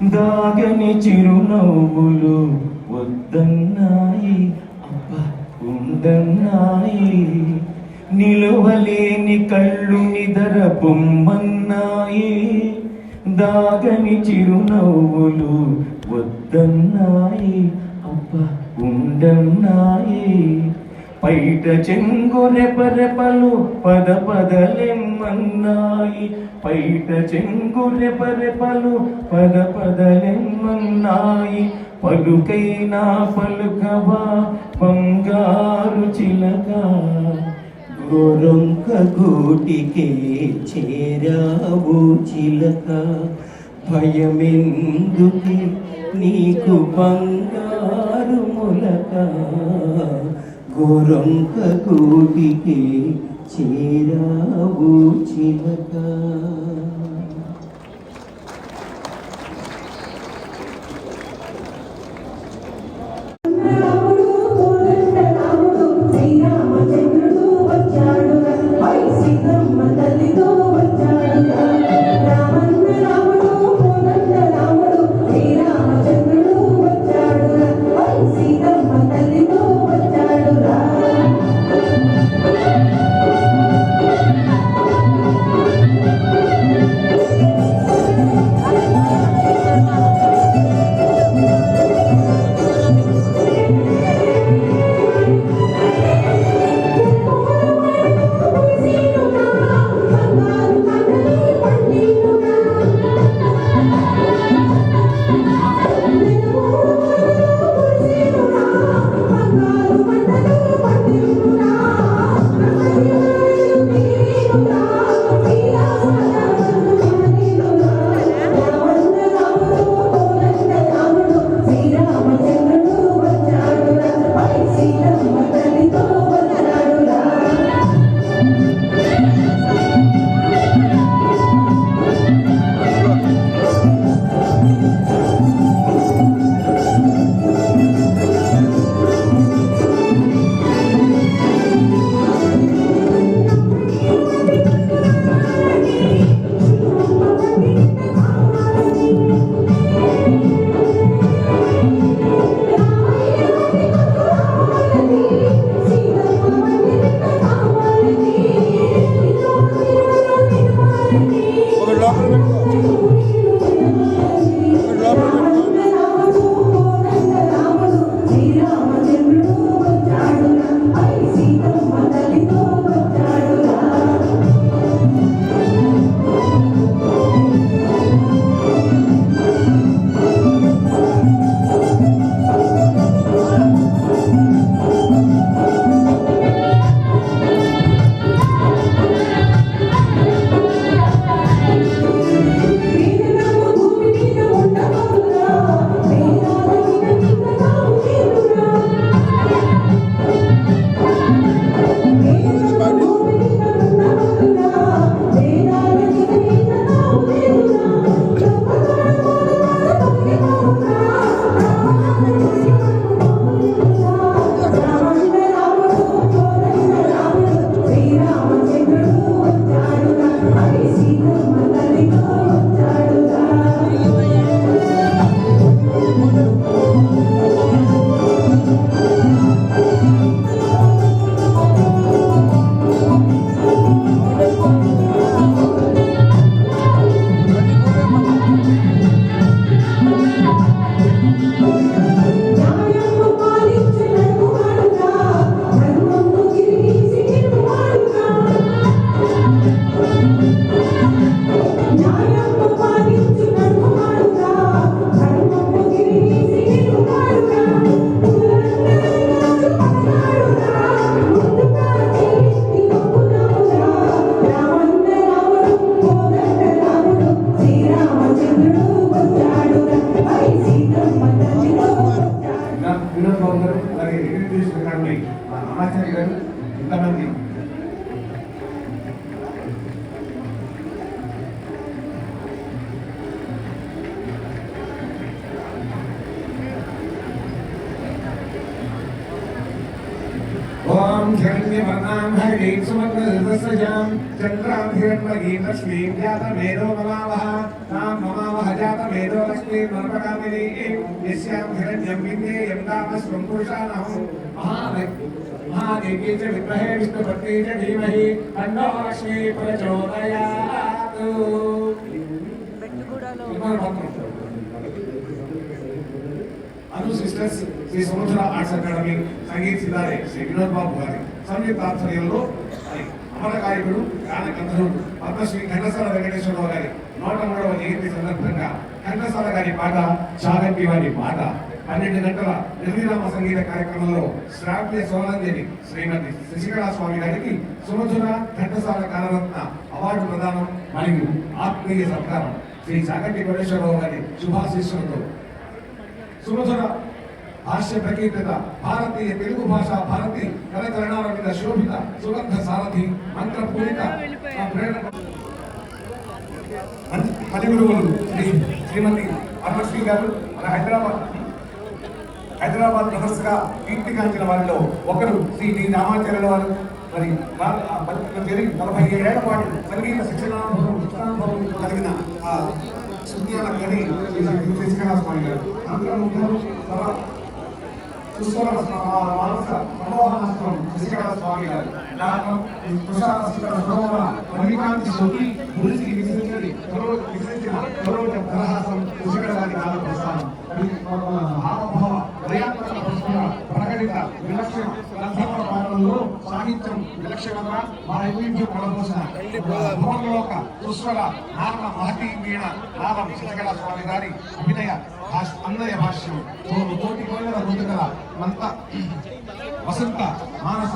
దాగని చిరునవ్వులు వద్దన్నాయి, అబ్బ ఉండన్నాయి. నిలువలేని కళ్ళు నిదర పొమ్మన్నాయి. దాగని చిరునవ్వులు వద్దన్నాయి, అబ్బ ఉండన్నాయి. పైట చెంగు రెపరెపలు పద పదలెమ్మన్నాయి. పైట చెంగు రెపరెపలు పద పదలెమ్మన్నాయి. పలుకైనా పలుకవా బంగారు చిలక, గోరొంక గూటికే చేరావు చిలక. భయమెందుకే నీకు బంగారు మొలక, గోరొంక గూటికే చేరావు చిలక. ఆచార్య గారు ఇంతమంది ओम शरण्यवर्णां हरिं सुमग्नसस्यां चन्द्रां हिरण्मयीं लक्ष्मीं जातमेनो ममावह तां ममावह जातमे మేధో లక్ష్మీ నర్మకామిని యస్యాం హిరణ్యం విద్యే యం కామస్వం పురుషాణం మహాదేవీ చ విద్మహే విష్ణుపత్ని చ ధీమహి తన్నో లక్ష్మీ ప్రచోదయాత్. అను సిస్టర్స్ శ్రీ సముద్ర ఆర్ట్స్ అకాడమీ సంగీత సితారే శ్రీ వినోద్ బాబు గారి సంయుక్త ఆధ్వర్యంలో అమర గాయకుడు గాన గంధర్వుడు పద్మశ్రీ ఘంటసాల వెంకటేశ్వరరావు గారి 103వ జయంతి సందర్భంగా ఘంటసాల గారి పాట చాగంటి వారి పాట 12 గంటల నిర్విరామ సంగీత కార్యక్రమంలో శ్రావ్య సోలందేవి శ్రీమతి శశికళా స్వామి గారికి సుమధుర ఘంటసాల గానరత్న అవార్డు ప్రదానం మరియు ఆత్మీయ సత్కారం శ్రీ చాగంటి కోటేశ్వరరావు గారి శుభాశీస్సులతో సుమధుర భాష్య ప్రకీర్తిత భారతీయ తెలుగు భాష భారతి కళకరణాల మీద శోభిత సుగంధ సారథి మంత్రపూరిత పది గురువులు శ్రీమతి పద్మశ్రీ గారు మన హైదరాబాద్ ప్రదర్శగా కీర్తిగాంచిన వారిలో ఒకరు శ్రీ డి రామాచార్యుల వారు. మరి 47 ఏళ్ల పాటు సంగీత శిక్షణానుభవం కలిగిన సుజ్ఞాన గని శశికళా స్వామి గారు. మానస సమోహనస్వం శశికళా స్వామి గారు. మణికాంతి సొకి గురించి వికసించిన కలహాసం శశికళ గారి కాల ప్రస్థానం. హావభావ క్రియాత్మక ప్రకటిత విలక్షణ గంధర్వ పాటలలో సాహిత్యం విలక్షణత వైవిధ్యం కలబోసిన భువనలోక సుస్వర నామ మహతి వీణ నాదం శశికళా స్వామి గారి అభినయ అన్నయ భాష్యం కోటి కోయిల ఋతుగల మంత వసంత మానస